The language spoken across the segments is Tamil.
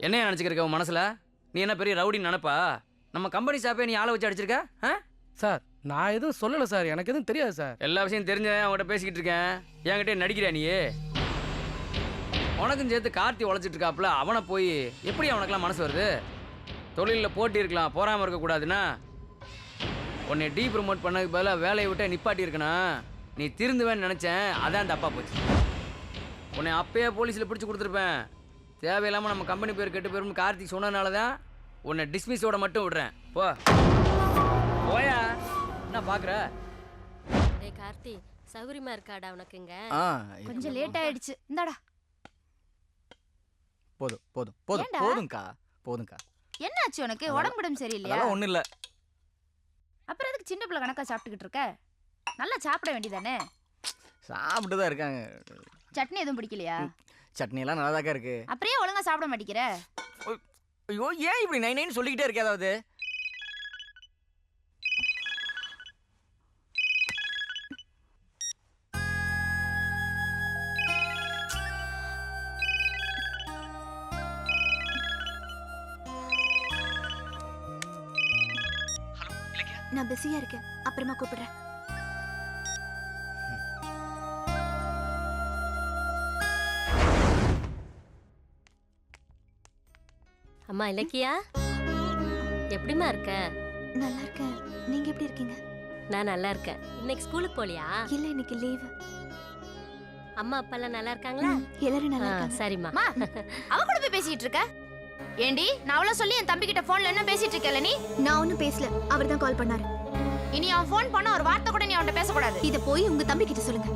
என்னையா நினச்சிக்கிருக்க உன் மனசில்? நீ என்ன பெரிய ரவுடின்னு நினப்பா? நம்ம கம்பெனி ஸ்டாஃபே நீ ஆளை வச்சு அடிச்சிருக்க? சார் நான் எதுவும் சொல்லலை சார், எனக்கு எதுவும் தெரியாது சார். எல்லா விஷயம் தெரிஞ்சேன் அவங்ககிட்ட பேசிக்கிட்டு இருக்கேன். என்கிட்ட நடிக்கிறியா நீ? உனக்கும் சேர்த்து கார்த்தி உழைச்சிட்டு இருக்காப்புல, அவனை போய் எப்படி அவனுக்கெல்லாம் மனசு வருது? தொழிலில் போட்டி இருக்கலாம், போகாமல் இருக்கக்கூடாதுன்னா உன்னை டீ ப்ரமோட் பண்ணதுக்கு பதிலாக வேலையை விட்டு நிப்பாட்டி இருக்கணும். நீ திருந்துவேன்னு நினச்சேன், அதான் தப்பாக போச்சு. உன்னை அப்பயே போலீஸில் பிடிச்சி கொடுத்துருப்பேன். தேவையில்லாமல் நம்ம கம்பெனி பேர் கெட்டு போயிரும்னு கார்த்திக் சொன்னதுனால தான் உன்னை டிஸ்மிஸோட மட்டும் விடுறேன். போ போயா, என்ன பார்க்குற? டேய் கார்த்தி, சௌகரியமா இருக்காடா உனக்குங்க? கொஞ்சம் லேட் ஆயிடுச்சு. இந்தாடா. போதும் போதும் போதும் போதும்க்கா, போதும்க்கா. என்னாச்சு உனக்கு? உடம்புடம் சரியில்லையா? அதெல்லாம் ஒண்ணும் இல்ல. அப்புறம் எதுக்கு சின்ன பிள்ளை கணக்கா சாப்பிட்டுக்கிட்டு இருக்க? நல்லா சாப்பிட வேண்டியதானே? சாப்பிட்டு தான் இருக்காங்க. சட்னி எதுவும் பிடிக்கலையா? சட்னி எல்லாம் நல்லாதாக்கா இருக்கு. அப்படியே ஒழுங்கா சாப்பிட மாட்டேங்கிற? ஐயோ, ஏன் இப்படி நை நைன்னு சொல்லிக்கிட்டே இருக்கே? ஏதாவது நான் பிஸியா இருக்கேன், அப்புறமா கூப்பிடுறேன். அம்மா இலக்கியா, எப்படிமா இருக்க? நல்லா இருக்கேன். நீங்க எப்படி இருக்கீங்க? நான் நல்லா இருக்கேன். இன்னைக்கு ஸ்கூலுக்கு போலியா? இல்ல, இன்னைக்கு லீவு. அம்மா அப்பா எல்லாம் நல்லா இருக்காங்களா? எல்லாரும் நல்லா இருக்காங்க. சரிம்மா. அவ கூட போய் பேசிட்டு இருக்க? ஏண்டி, நான் அவ்வளவு சொல்லி என் தம்பி கிட்ட போன்ல என்ன பேசிட்டு இருக்கல நீ? நான் ஒன்னும் பேசல, அவர் தான் கால் பண்ணாரு. இனி அவன் போன் பண்ண ஒரு வார்த்தை கூட நீ அவன்கிட்ட பேசக்கூடாது. இத போய் உங்க தம்பி கிட்ட சொல்லுங்க.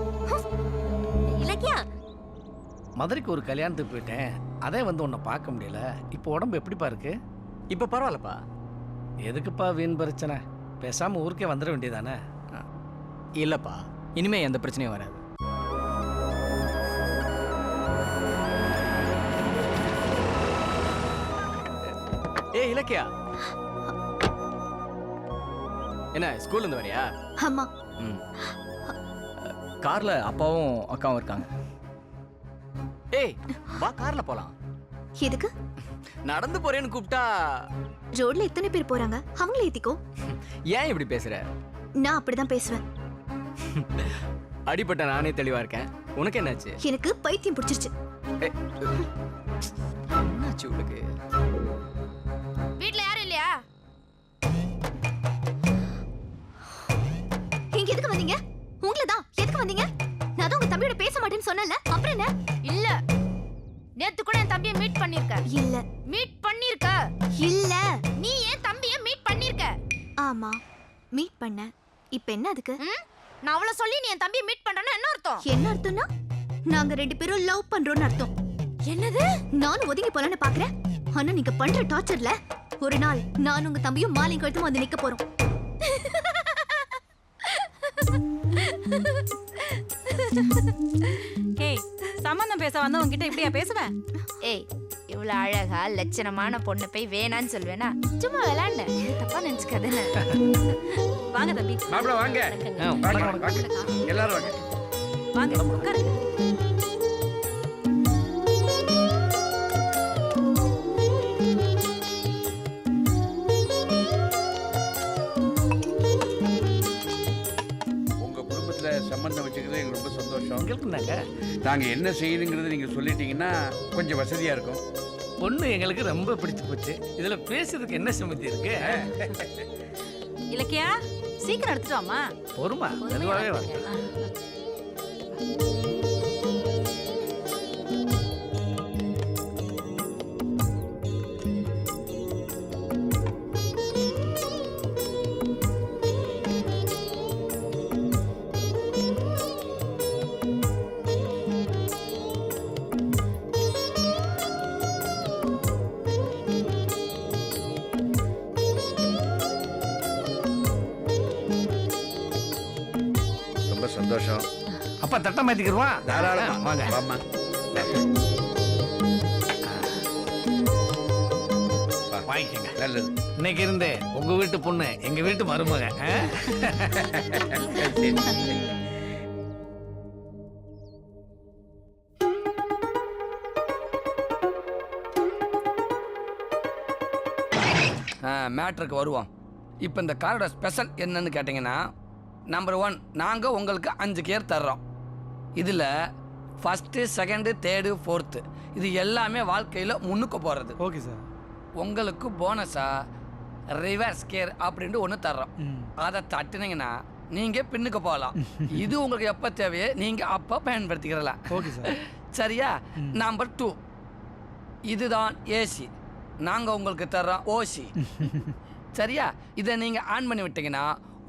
இலக்கியா, மதுரைக்கு ஒரு கல்யாணத்துக்கு போயிட்டேன், அதே வந்து உன்னை பார்க்க முடியல. இப்போ உடம்பு எப்படிப்பா இருக்கு? இப்போ பரவாயில்லப்பா. எதுக்குப்பா வீண் பிரச்சனை? பேசாம ஊருக்கே வந்துட வேண்டியதானே? இல்லப்பா, இனிமே எந்த பிரச்சனையும் வராது. ஏய் இலக்கியா, என்ன ஸ்கூல்ல இருந்து வரியா? ஆமா. கார்ல அப்பாவும் அக்காவும் இருக்காங்க. ஏய் வா, கார்ல போலாம். எதுக்கு? நடந்து போறேன்னு கூப்பிட்டா. ரோட்ல எத்தனை பேர் போறாங்க, அவங்கள ஏத்திக்கோ. ஏன் இப்படி பேசுற? நான் அப்படிதான் பேசுவேன். அடிபட்ட நானே தெளிவா இருக்கேன், உனக்கு என்னாச்சு? எனக்கு பைத்தியம் பிடிச்சிருச்சு. என்னாச்சு உனக்கு? வீட்ல யாரும் இல்லையா? இங்க எதுக்கு வந்தீங்க? உங்களதான். எதுக்கு வந்தீங்க? நான் தான் உங்க தம்பியோட பேச மாட்டேன்னு சொன்னல, அப்புறம் என்ன? இல்ல, நேத்து கூட என் தம்பியை மீட் பண்ணிருக்க. இல்ல, மீட் பண்ணிருக்க. இல்ல, நீ என் தம்பியை மீட் பண்ணிருக்க. ஆமா, மீட் பண்ண. இப்போ என்ன அதுக்கு? நான் அவள சொல்லி நீ என் தம்பியை மீட் பண்றேன்னா என்ன அர்த்தம்? என்ன அர்த்தம்னா நாங்க ரெண்டு பேரும் லவ் பண்றோம்னு அர்த்தம். என்னது? நானும் ஒதுங்கி போலான்னு பாக்குறேன். ஆனா நீங்க பண்ற டார்ச்சர்ல ஒரு நாள் நான் உங்க தம்பியும் மாலையும் கழுத்தும் வந்து நிக்க போறோம். ஏய், சம்பந்தம் பேச வந்த உன்கிட்ட இப்படியா பேசுவேன்? ஏய், இவ்வளவு அழகா லட்சணமான பொண்ணு போய் வேணான்னு சொல்வேனா? சும்மா விளையாண்ட, தப்பா நினைச்சுக்காதே. வாங்க தம்பி. மாப்பிள வாங்க. எல்லாரும் வாங்க. வாங்க உட்காருங்க. சம்பந்தம் வச்சுக்கிறது எங்களுக்கு ரொம்ப சந்தோஷம். எங்களுக்குனாங்க நாங்கள் என்ன செய்யணுங்கிறது நீங்கள் சொல்லிட்டீங்கன்னா கொஞ்சம் வசதியாக இருக்கும். பொண்ணு எங்களுக்கு ரொம்ப பிடிச்சு போச்சு. இதுல பேசுறதுக்கு என்ன சுமத்தி இருக்கு? இலக்கியா, சீக்கிரம் எடுத்துட்டு வாமா. பொறுமா, மெதுவாகவே வாங்க. சந்தோஷம். அப்பா தட்டை மாத்திக்கிடுவான். தாராளமா வாங்க. வாமா. வாங்கிக்கங்க. நல்லது. இன்னைக்கு இருந்து உங்க வீட்டு பொண்ணு எங்க வீட்டு மருமக. மேட்ருக்கு வருவோம். இப்போ இந்த காரோட ஸ்பெஷல் என்னன்னு கேட்டிங்கன்னா, நம்பர் 1, நாங்கள் உங்களுக்கு 5 கியர் தர்றோம். இதில் ஃபஸ்ட்டு, செகண்டு, தேர்டு, ஃபோர்த்து இது எல்லாமே வாழ்க்கையில் முன்னுக்கு போகிறது. Okay sir. உங்களுக்கு போனஸாக ரிவர்ஸ் கியர் அப்படின்ட்டு ஒன்று தர்றோம். அதை தட்டுனீங்கன்னா நீங்கள் பின்னுக்கு போகலாம். இது உங்களுக்கு எப்போ தேவையோ நீங்கள் அப்போ பயன்படுத்திக்கிறலாம். Okay sir. சரியா? நம்பர் 2, இதுதான் ஏசி. நாங்கள் உங்களுக்கு தர்றோம் ஓசி. சரியா? இதை நீங்கள் ஆன் பண்ணி விட்டீங்கன்னா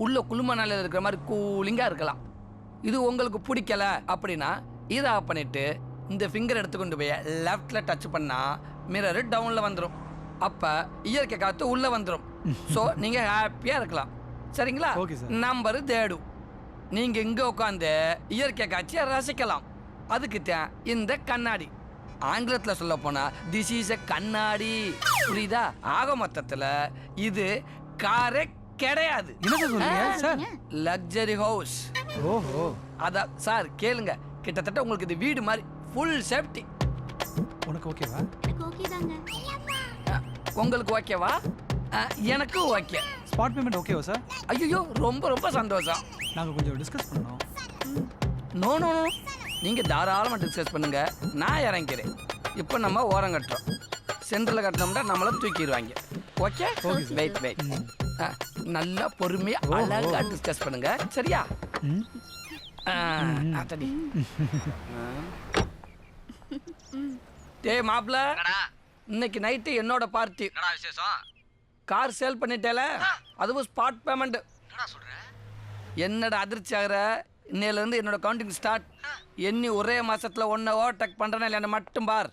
உள்ள குளுமணாலில் இருக்கிற மாதிரி கூலிங்காக இருக்கலாம். இது உங்களுக்கு பிடிக்கல அப்படின்னா இதை ஆஃப் பண்ணிவிட்டு இந்த ஃபிங்கர் எடுத்துக்கொண்டு போய் லெஃப்டில் டச் பண்ணால் மிரரு டவுனில் வந்துடும். அப்போ இயற்கை காற்று உள்ளே வந்துடும். ஸோ நீங்கள் ஹாப்பியாக இருக்கலாம். சரிங்களா? Okay sir. நம்பர் 3, நீங்கள் இங்கே உட்காந்து இயற்கை காட்சியை ரசிக்கலாம். அதுக்கு தான் இந்த கண்ணாடி. ஆங்கிலத்தில் சொல்ல போனால் திஸ் இஸ் எ கண்ணாடி. புரியுதா? ஆக மொத்தத்தில் இது காரே கிடையாது. என்ன சொல்றீங்க சார்? Luxury house. ஓஹோ. அதான் சார் கேளுங்க, கிட்டத்தட்ட உங்களுக்கு இது வீடு மாதிரி ஃபுல் சேஃப்டி. உனக்கு ஓகேவா? எனக்கு ஓகே தாங்க. உங்களுக்கு ஓகேவா? எனக்கு ஓகே. ஸ்பாட் பேமெண்ட் ஓகேவா சார்? ஐயோ ரொம்ப ரொம்ப சந்தோஷம். நாங்கள் கொஞ்சம் டிஸ்கஸ் பண்ணோம். நோ நோ நோ, நீங்கள் தாராளமாக டிஸ்கஸ் பண்ணுங்க, நான் இறங்கிறேன். இப்போ நம்ம ஓரம் கட்டுறோம். சென்டரில் கட்டினோம்னா நம்மளை தூக்கிடுவாங்க. ஓகே? Wait wait. நல்லா பொறுமையாக அழகாக டிஸ்கஸ் பண்ணுங்க. சரியா? தடி. டேய் மாப்ள, இன்னைக்கு நைட்டு என்னோட பார்ட்டி. கார் சேல் பண்ணிட்டேல, அதுவும் ஸ்பாட் பேமெண்ட். என்னடா அதிர்ச்சி ஆகிற? இன்னையிலேருந்து என்னோட கவுண்டிங் ஸ்டார்ட். எண்ணி ஒரே மாசத்துல ஒன்றை ஓவர்டேக் பண்றேன்னா இல்லைன்னு மட்டும் பார்.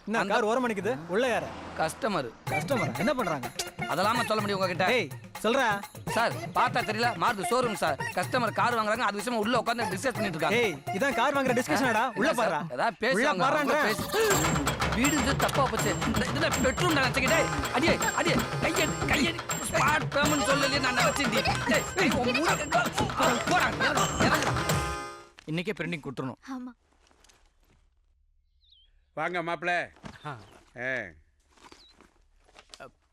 என்ன கார் ஓரம் பண்ணிக்குது? உள்ள யார? கஸ்டமர். கஸ்டமர் என்ன பண்றாங்க? அதெல்லாம சொல்ல முடியும் உங்ககிட்ட? ஏய் சொல்றா. சார் பார்த்தா தெரியல, Maruti showroom sir. Customer car வாங்குறாங்க, அது விஷயமா உள்ள உட்காந்து டிஸ்கஸ் பண்ணிட்டு இருக்காங்க. ஏய் இதான் கார் வாங்குற டிஸ்கஷனடா. உள்ள பாறா. ஏதாவது பேசுறாங்க. வீடு இது தப்பா போச்சு. இதுல பெட்ரூம் நினைச்சுக்கிட்டே அடியே அடியே கையை கையை ஸ்பாட் பேமெண்ட் சொல்லலையே நான் நினைச்சிருந்தேன். இன்னைக்கே பிரிண்டிங் கொடுத்துடணும். ஆமா. வாங்க மாப்பிள்ள.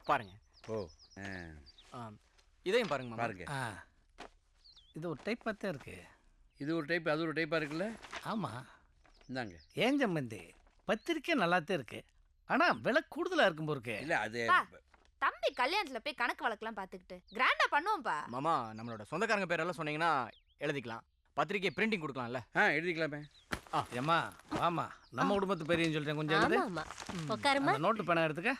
பாருங்க. ஓ இதையும் பாருங்க மாமா. பாருங்க. இது ஒரு டைப் பார்த்தே இருக்கு. இது ஒரு டைப், அது ஒரு டைப்பாக இருக்குல்ல? ஆமாம். இந்தாங்க. ஏன் சம்பந்தி, பத்திரிக்கை நல்லாத்தே இருக்கு, ஆனால் விலை கூடுதலாக இருக்கும் போருக்கு. இல்லை அது தம்பி கல்யாணத்துல போய் கணக்கு வழக்கெல்லாம் பாத்துக்கிட்டு கிராண்டா பண்ணுவோம்ப்பா. மாமா நம்மளோட சொந்தக்காரங்க பேரெல்லாம் சொன்னீங்கன்னா எழுதிக்கலாம். பத்திரிக்கை பிரிண்டிங் கொடுக்கலாம்ல? எழுதிக்கலாமே. ஏம்மா வாமா, நம்ம குடும்பத்து பெரியன்னு சொல்லிட்டேன். கொஞ்சம் எழுது. ஆமா ஆமா உட்காருமா. அந்த நோட்டு பேனா எடுத்துக்க.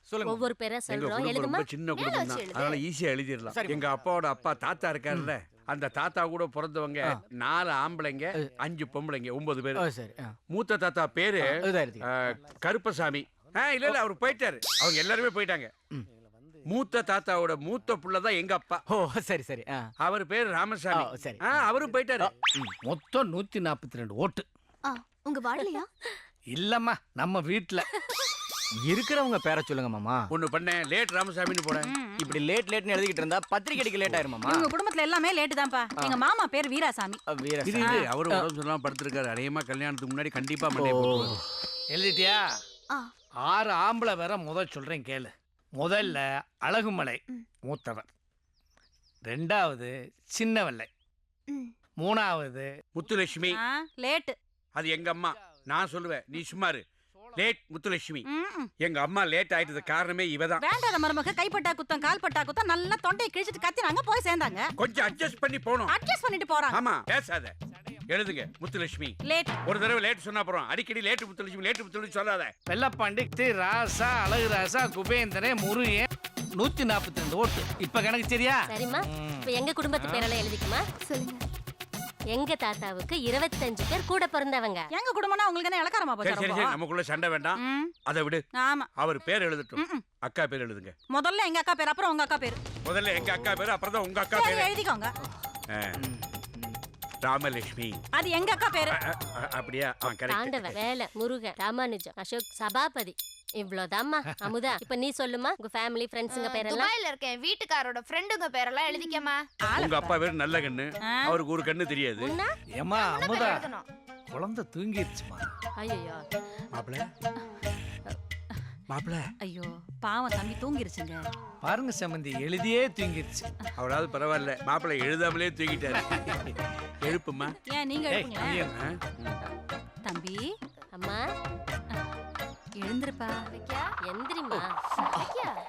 சொல்லுங்க. ஒவ்வொரு பேரா எங்க சொல்றோம், குடும்பம் எழுதுமா. ரொம்ப சின்ன குடும்பம் தான், அதனால ஈஸியா எழுதிடலாம். சரி. எங்க அப்பாவோட அப்பா தாத்தா இருக்காருல்ல, அந்த தாத்தா கூட பிறந்தவங்க 4 ஆம்பளைங்க 5 பொம்பளைங்க 9 பேர். சரி. மூத்த தாத்தா பேரு இதுதான் எழுதிக்கலாம். கருப்பசாமி. இல்ல இல்ல அவர் போயிட்டாரு, அவங்க எல்லாருமே போயிட்டாங்க. மூத்த தாத்தாவோட மூத்த புள்ள தான் எங்க அப்பா. ஓ சரி சரி. அவர் பேரு ராமசாமி. சரி. அவரும் போயிட்டாரு. மொத்தம் 142 ஓட்டு. உங்க வாடலையா? இல்லம்மா, நம்ம வீட்டில் இருக்கிறவங்க பேரை சொல்லுங்க மாமா. ஒண்ணு பண்ணேன், லேட் ராமசாமின்னு போனேன். இப்படி லேட்னு எழுதிக்கிட்டு இருந்தா பத்திரிக்கை அடிக்க லேட் ஆயிரும் மாமா. உங்க குடும்பத்துல எல்லாமே லேட்டு தான்ப்பா. எங்க மாமா பேர் வீராசாமி. வீரசாமி. இது இது அவரு உடம்பு சொல்லாம படுத்திருக்காரு. அநேகமா கல்யாணத்துக்கு முன்னாடி கண்டிப்பா மண்டே போட்டுருவாரு. எழுதிட்டியா? 6 ஆம்பளை வேற சொல்கிறேன் கேளு. முதல்ல அழகுமலை மூத்தவர், 2வது சின்னவல்லை, 3வது முத்துலட்சுமி. லேட்டு. அது எங்க அம்மா. நான் சொல்லுவேன், நீ சும்மாரு. லேட் முத்துலட்சுமி. எங்க அம்மா லேட் ஆயிட்டது காரணமே இவதான். வேண்டாத மருமக கைப்பட்டா குத்தம் கால்பட்டா குத்தம் நல்லா தொண்டையை கிழிச்சிட்டு கத்தினாங்க, போய் சேர்ந்தாங்க. கொஞ்சம் அட்ஜஸ்ட் பண்ணி போணும். அட்ஜஸ்ட் பண்ணிட்டு போறாங்க. ஆமா பேசாத. எழுதுங்க முத்துலட்சுமி. லேட். ஒரு தடவை லேட் சொன்னா போறோம், அடிக்கடி லேட் முத்துலட்சுமி லேட் முத்துலட்சுமி சொல்லாத. வெள்ளப்பாண்டி, ராசா, அழகு ராசா, குபேந்திரன், முருகன், 142 ஓட்டு. இப்ப கணக்கு சரியா? சரிம்மா. இப்ப எங்க குடும்பத்து பேரெல்லாம் எழுதிக்குமா. சொல்லுங்க. எங்க தாத்தாவுக்கு 25 பேர் கூட பிறந்தவங்க. எங்க குடும்பம்னா உங்களுக்கு என்ன இலக்காரமா சரி சரி சரி, போச்சு? நமக்குள்ள சண்டை வேண்டாம், அதை விடு. ஆமா. அவர் பேர் எழுதட்டும். அக்கா பேர் எழுதுங்க. முதல்ல எங்க அக்கா பேர், அப்புறம் உங்க அக்கா பேர். முதல்ல எங்க அக்கா பேரு, அப்புறம் தான் உங்க அக்கா சரி பேரு. எழுதிக்கோங்க. ராமலட்சுமி. அது எங்க அக்கா பேரு. அப்படியா? கரெக்ட். தாண்டவ, வேலை, முருகன், ராமானுஜம், அசோக், சபாபதி. இவ்வளவுதாம்மா. அமுதா, இப்ப நீ சொல்லுமா உங்க ஃபேமிலி ஃப்ரெண்ட்ஸுங்க பேரெல்லாம். துபாயில இருக்க என் வீட்டுக்காரோட ஃப்ரெண்டுங்க பேரெல்லாம் எழுதிக்கமா. உங்க அப்பா பேரு நல்ல கண்ணு, அவருக்கு ஒரு கண்ணு தெரியாது. ஏம்மா அமுதா, குழந்தை தூங்கிடுச்சுமா. ஐயோ மாப்பிள்ள மாப்பிள ஐயோ பாவம் தம்பி தூங்கிருச்சுங்க. பாருங்க சம்பந்தி எழுதியே தூங்கிருச்சு. அவராவது பரவாயில்ல, மாப்பிள எழுதாமலே தூங்கிட்டாரு. எழுப்புமா. ஏன் நீங்க ஏய், எழுப்புங்களேன். நீ எழு. தம்பி அம்மா எழுந்திருப்பா. எந்திரிமா.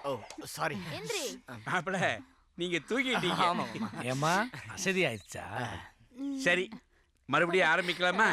ஓ சாரி. எந்திரி. மாப்பிள நீங்க தூங்கிட்டீங்க. ஆமாம் ஏம்மா அசதி ஆயிடுச்சா? சரி, மறுபடியும் ஆரம்பிக்கலாமா?